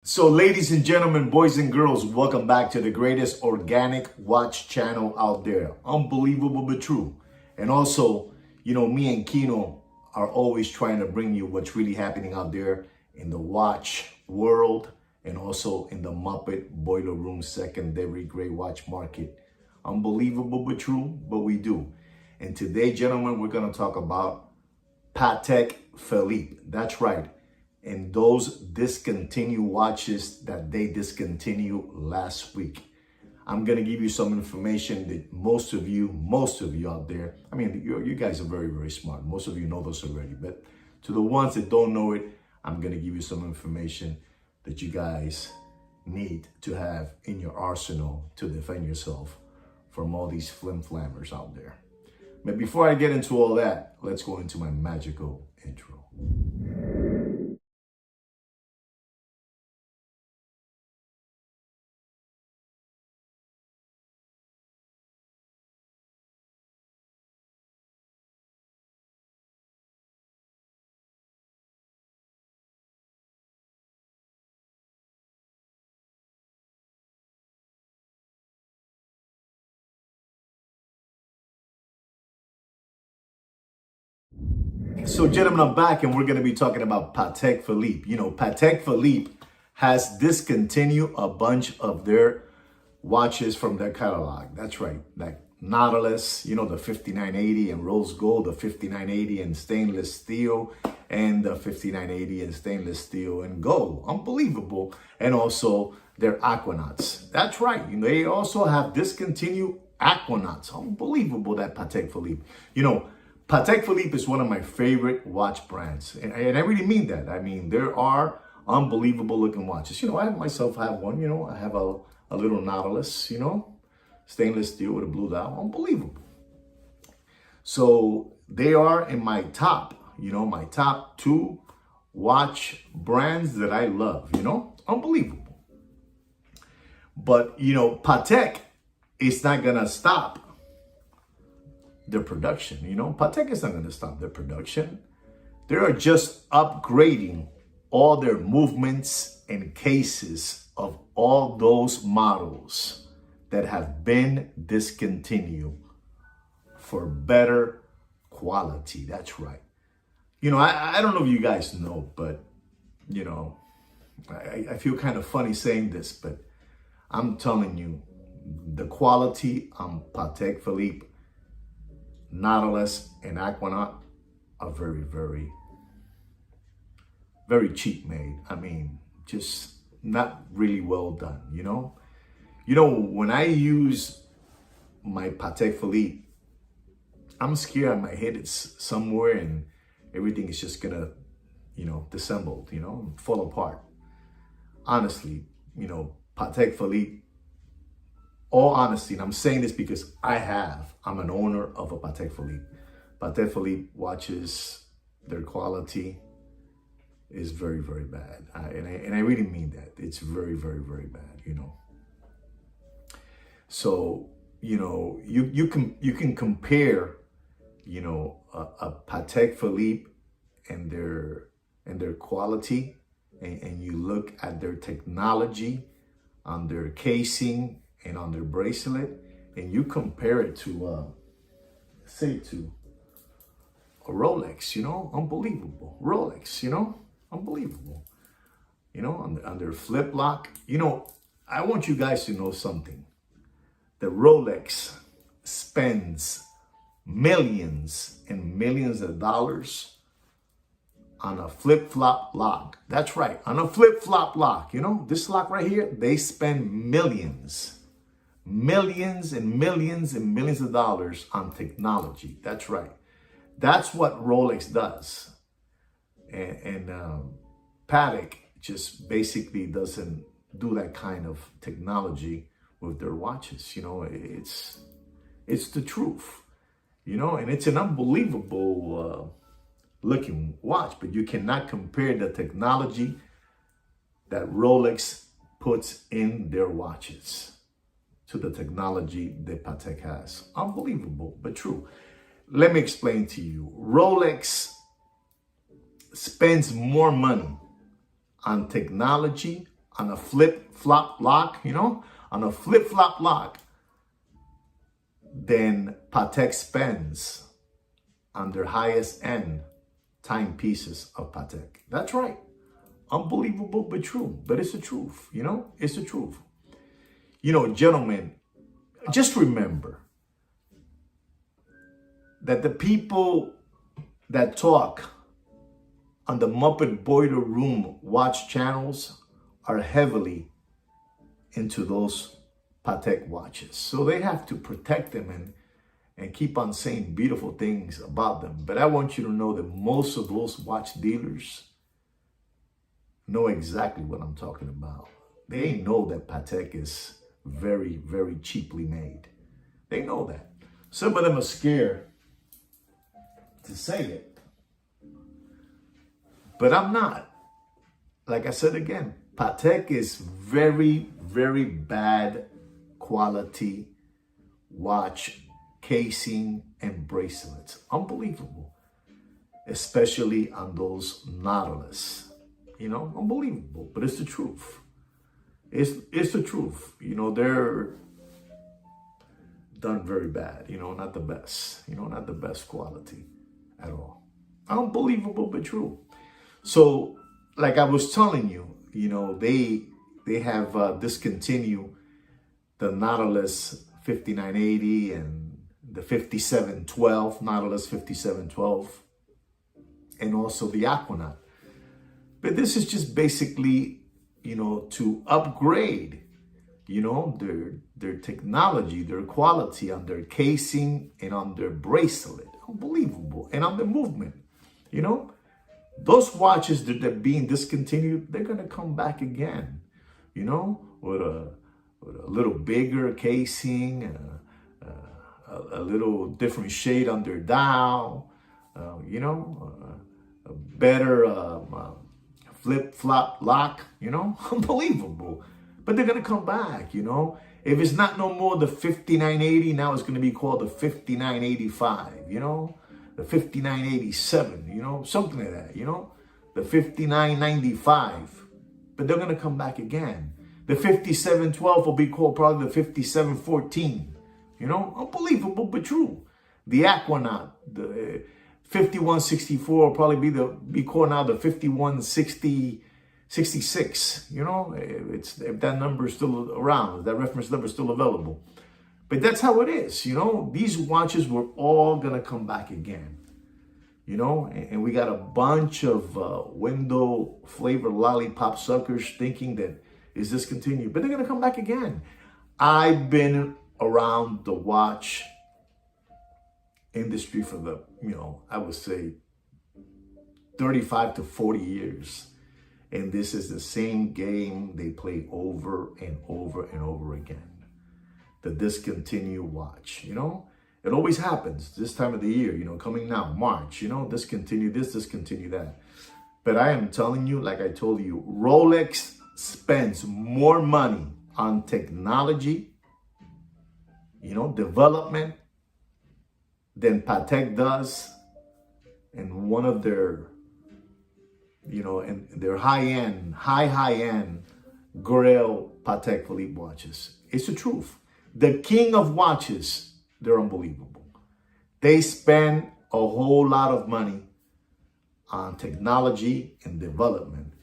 So ladies and gentlemen, boys and girls, welcome back to the greatest organic watch channel out there. Unbelievable but true. And also, me and Kino are always trying to bring you what's really happening out there in the watch world and also in the Muppet Boiler Room secondary gray watch market. Unbelievable but true, but we do. And today, gentlemen, we're going to talk about Patek Philippe. That's right. And those discontinued watches that they discontinued last week. I'm going to give you some information that most of you out there, I mean, you guys are very, very smart. Most of you know this already, but to the ones that don't know it, I'm going to give you some information that you guys need to have in your arsenal to defend yourself from all these flim-flammers out there. But before I get into all that, let's go into my magical intro. So gentlemen, I'm back and we're going to be talking about Patek Philippe. Patek Philippe has discontinued a bunch of their watches from their catalog. That's right. Like Nautilus, the 5980 and rose gold, the 5980 and stainless steel, and the 5980 and stainless steel and gold. Unbelievable. And also their Aquanauts. That's right. They also have discontinued Aquanauts. Unbelievable, that Patek Philippe. Patek Philippe is one of my favorite watch brands. And I really mean that. I mean, there are unbelievable looking watches. I myself have one, I have a little Nautilus, stainless steel with a blue dial. Unbelievable. So they are in my top, my top two watch brands that I love, unbelievable. But, Patek is not going to stop their production. Patek is not going to stop their production. They are just upgrading all their movements and cases of all those models that have been discontinued for better quality. That's right. I don't know if you guys know, but I feel kind of funny saying this, but I'm telling you, the quality on Patek Philippe, Nautilus, and Aquanaut are very, very, very cheap made. I mean, just not really well done, when I use my Patek Philippe, I'm scared my head is somewhere and everything is just gonna, disassembled, fall apart. Honestly, Patek Philippe, all honesty, and I'm saying this because I'm an owner of a Patek Philippe. Patek Philippe watches, their quality is very, very bad. And I really mean that. It's very, very, very bad, So, you can compare, a Patek Philippe and their quality, and you look at their technology on their casing and on their bracelet, and you compare it to, say, to a Rolex, unbelievable. Rolex, unbelievable. On their flip lock, I want you guys to know something. The Rolex spends millions and millions of dollars on a flip-flop lock. That's right, on a flip-flop lock. This lock right here, they spend millions and millions and millions of dollars on technology. That's right. That's what Rolex does. And Patek just basically doesn't do that kind of technology with their watches. It's the truth, and it's an unbelievable looking watch, but you cannot compare the technology that Rolex puts in their watches to the technology that Patek has. Unbelievable, but true. Let me explain to you. Rolex spends more money on technology on a flip-flop lock, you know, on a flip-flop lock, than Patek spends on their highest end timepieces of Patek. That's right. Unbelievable, but true. But it's the truth, you know? It's the truth. You know, gentlemen, just remember that the people that talk on the Muppet Boiler Room watch channels are heavily into those Patek watches. So they have to protect them and keep on saying beautiful things about them. But I want you to know that most of those watch dealers know exactly what I'm talking about. They know that Patek is very, very cheaply made. They know that. Some of them are scared to say it. But I'm not. Like I said again, Patek is very, very bad quality watch casing and bracelets. Unbelievable. Especially on those Nautilus. You know, unbelievable. But it's the truth. It's the truth. You know, they're done very bad. You know, not the best. You know, not the best quality at all. Unbelievable, but true. So, like I was telling you, you know, they have discontinued the Nautilus 5980 and the 5712, Nautilus 5712, and also the Aquanaut. But this is just basically, you know, to upgrade, you know, their technology, their quality on their casing and on their bracelet. Unbelievable. And on the movement, you know. Those watches that are being discontinued, they're going to come back again, you know, with a little bigger casing, a little different shade on their dial, you know, a better flip-flop lock, you know, unbelievable. But they're going to come back, you know. If it's not no more the 5980, now it's going to be called the 5985, you know. The 5987, you know, something like that, you know, the 5995, but they're going to come back again. The 5712 will be called probably the 5714, you know, unbelievable, but true. The Aquanaut, the 5164 will probably be called now the 5166, you know, if that number is still around, if that reference number is still available. But that's how it is, you know. These watches were all going to come back again, you know. And we got a bunch of window flavor lollipop suckers thinking that is discontinued. But they're going to come back again. I've been around the watch industry for the, you know, I would say 35 to 40 years. And this is the same game they play over and over and over again. The discontinue watch, you know, it always happens this time of the year, you know, coming now, March, you know, discontinue this, discontinue that. But I am telling you, like I told you, Rolex spends more money on technology, you know, development than Patek does. And one of their, you know, and their high-end Grail Patek Philippe watches. It's the truth. The king of watches, they're unbelievable. They spend a whole lot of money on technology and development.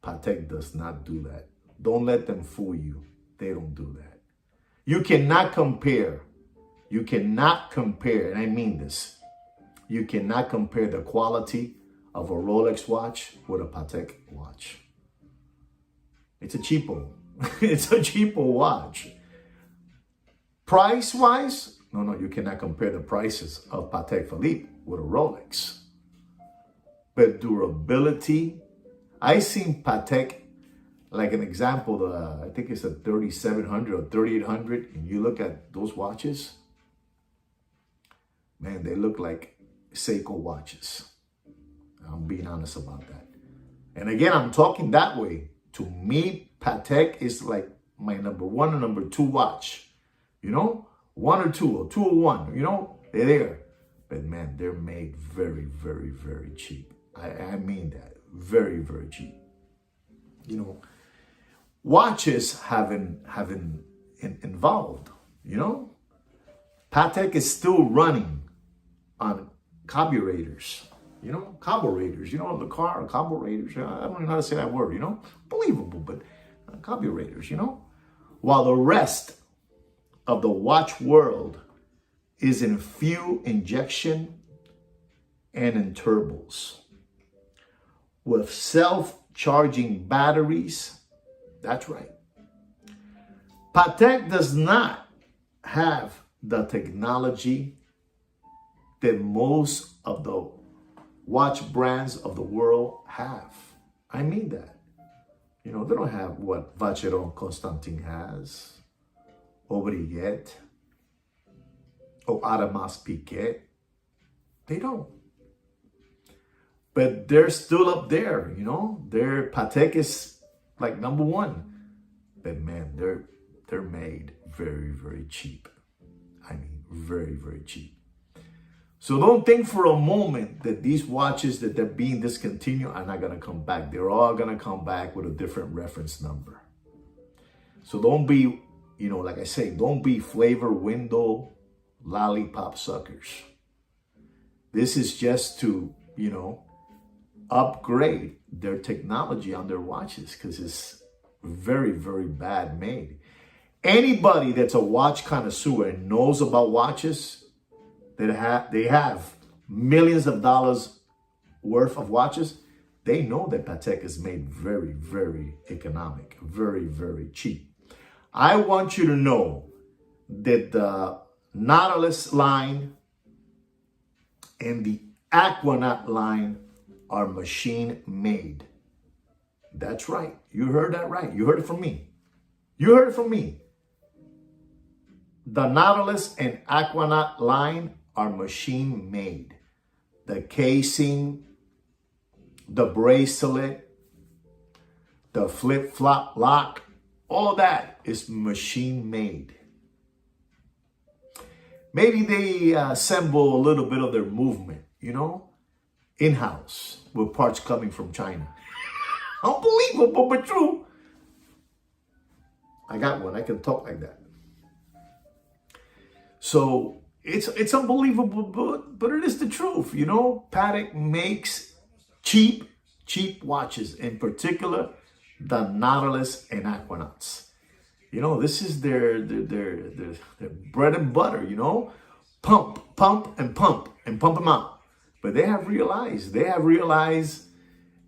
Patek does not do that. Don't let them fool you. They don't do that. You cannot compare. You cannot compare, and I mean this. You cannot compare the quality of a Rolex watch with a Patek watch. It's a cheapo. It's a cheapo watch. Price-wise, no, you cannot compare the prices of Patek Philippe with a Rolex. But durability, I seen Patek, like an example, I think it's a 3700 or 3800, and you look at those watches, man, they look like Seiko watches. I'm being honest about that. And again, I'm talking that way. To me, Patek is like my number one or number two watch. You know, 1 or 2 or 2 or 1, you know, they're there. But man, they're made very, very, very cheap. I mean that. Very, very cheap. You know, watches haven't involved, you know? Patek is still running on carburetors, you know, carburetors, you know, the car, carburetors. I don't even know how to say that word, you know? Believable, but carburetors, you know? While the rest of the watch world is in fuel injection and in turbos. With self-charging batteries, that's right. Patek does not have the technology that most of the watch brands of the world have. I mean that. You know, they don't have what Vacheron Constantin has, or Breguet, or Audemars Piguet. They don't. But they're still up there, you know. Their Patek is like number one. But man, they're made very, very cheap. I mean, very, very cheap. So don't think for a moment that these watches that they're being discontinued are not going to come back. They're all going to come back with a different reference number. So don't be, you know, like I say, don't be flavor window lollipop suckers. This is just to, you know, upgrade their technology on their watches because it's very, very bad made. Anybody that's a watch connoisseur and knows about watches, that they have millions of dollars worth of watches, they know that Patek is made very, very economic, very, very cheap. I want you to know that the Nautilus line and the Aquanaut line are machine made. That's right. You heard that right. You heard it from me. You heard it from me. The Nautilus and Aquanaut line are machine made. The casing, the bracelet, the flip-flop lock, all that is machine made. Maybe they assemble a little bit of their movement, you know, in-house with parts coming from China. Unbelievable, but true. I got one. I can talk like that. So it's unbelievable, but it is the truth. You know, Patek makes cheap watches, in particular, the Nautilus and Aquanauts. You know, this is their bread and butter, you know. Pump, and pump them out. But they have realized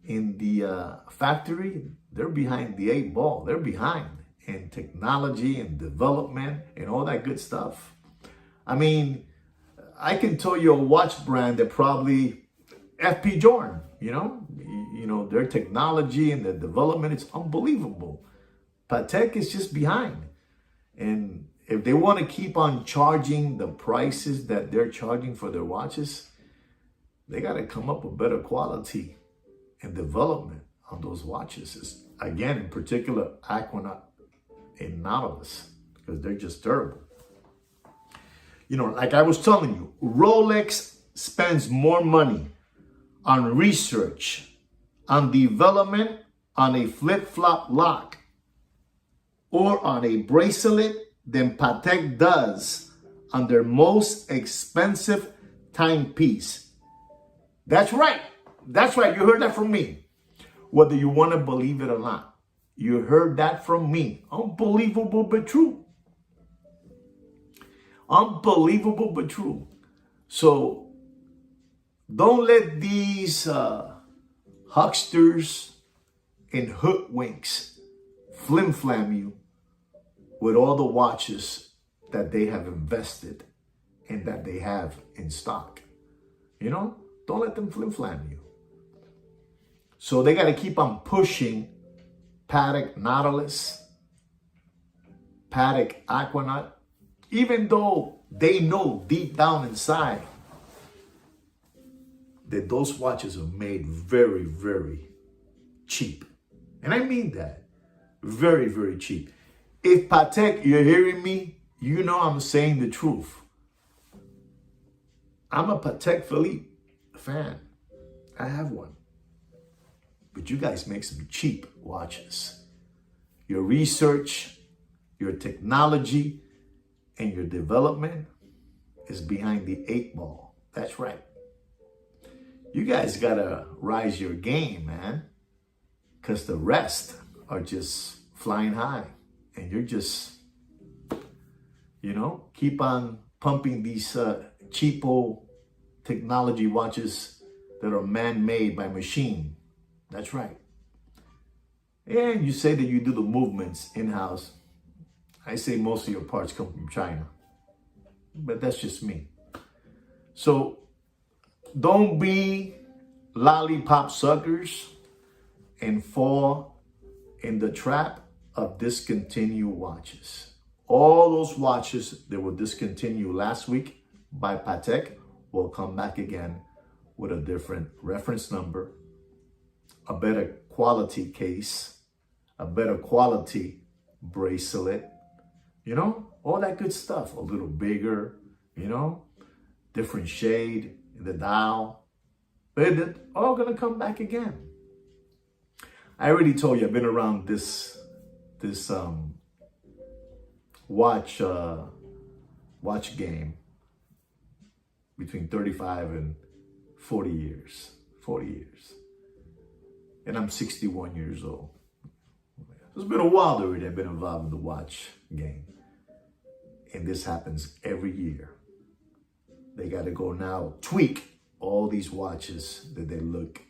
in the factory, they're behind the 8 ball. They're behind in technology and development and all that good stuff. I mean, I can tell you a watch brand that probably FP Jordan, you know, their technology and their development is unbelievable. Patek is just behind. And if they want to keep on charging the prices that they're charging for their watches, they got to come up with better quality and development on those watches. Again, in particular, Aquanaut and Nautilus, because they're just terrible. You know, like I was telling you, Rolex spends more money on research, on development, on a flip-flop lock, or on a bracelet than Patek does on their most expensive timepiece. That's right. That's right. You heard that from me. Whether you want to believe it or not. You heard that from me. Unbelievable but true. Unbelievable but true. So don't let these hucksters and hoodwinks flim-flam you with all the watches that they have invested and that they have in stock. You know, don't let them flim-flam you. So they got to keep on pushing Patek Nautilus, Patek Aquanaut, even though they know deep down inside that those watches are made very, very cheap. And I mean that. Very, very cheap. If Patek, you're hearing me, you know I'm saying the truth. I'm a Patek Philippe fan. I have one. But you guys make some cheap watches. your research, your technology, and your development is behind the 8 ball. That's right. You guys gotta rise your game, man, because the rest are just flying high, and you're just, keep on pumping these cheapo technology watches that are man-made by machine. That's right. And you say that you do the movements in-house. I say most of your parts come from China, but that's just me. So don't be lollipop suckers and fall in the trap of discontinued watches. All those watches that were discontinued last week by Patek will come back again with a different reference number, a better quality case, a better quality bracelet, all that good stuff. A little bigger, different shade in the dial. But they're all gonna come back again. I already told you I've been around this watch game between 35 and 40 years. 40 years. And I'm 61 years old. It's been a while already I've been involved in the watch game. And this happens every year. They got to go now tweak all these watches that they look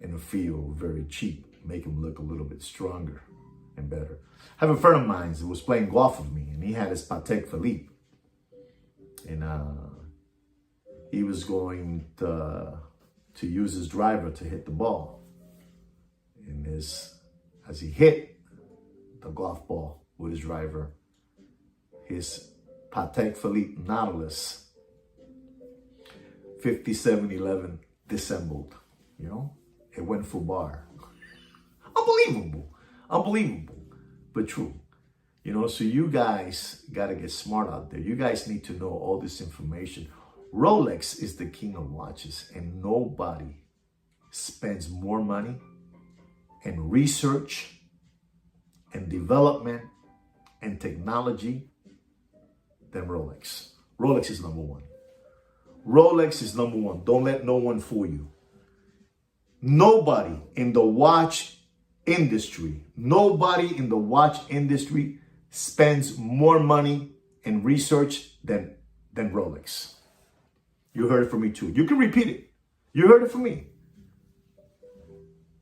and feel very cheap, make them look a little bit stronger and better. I have a friend of mine who was playing golf with me, and he had his Patek Philippe. And he was going to use his driver to hit the ball. And as he hit the golf ball with his driver, his Patek Philippe Nautilus 5711 disassembled. It went full bar. Unbelievable, but true. So you guys got to get smart out there. You guys need to know all this information. Rolex is the king of watches, and nobody spends more money in research and development and technology than Rolex. Rolex is number one. Rolex is number one. Don't let no one fool you. Nobody in the watch industry spends more money in research than Rolex. You heard it from me too. You can repeat it. You heard it from me.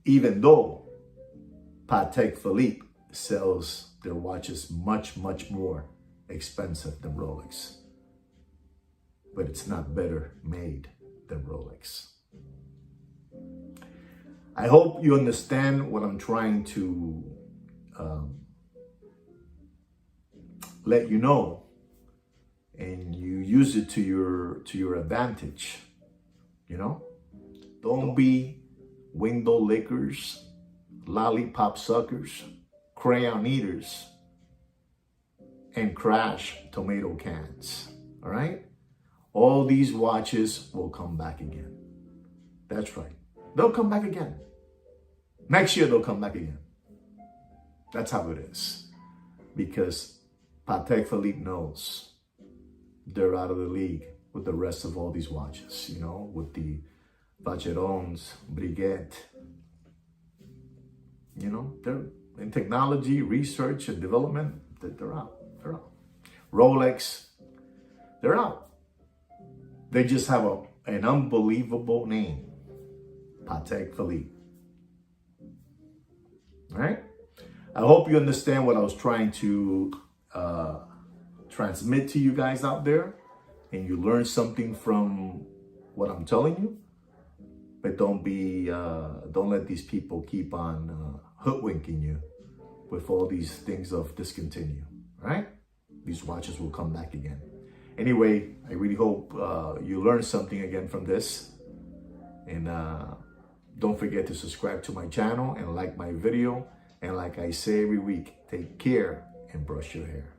Even though Patek Philippe sells their watches much, much more expensive than Rolex. But it's not better made than Rolex. I hope you understand what I'm trying to let you know, and you use it to your advantage. Don't be window lickers, lollipop suckers, crayon eaters, and crash tomato cans. All right? All these watches will come back again. That's right. They'll come back again. Next year, they'll come back again. That's how it is. Because Patek Philippe knows they're out of the league with the rest of all these watches, with the Vacherons, Breguet. They're in technology, research, and development. They're out. Rolex, they're out. They just have an unbelievable name. Patek Philippe. All right? I hope you understand what I was trying to transmit to you guys out there, and you learn something from what I'm telling you. But don't let these people keep on hoodwinking you with all these things of discontinue. All right? These watches will come back again. Anyway, I really hope you learned something again from this. And don't forget to subscribe to my channel and like my video. And like I say every week, take care and brush your hair.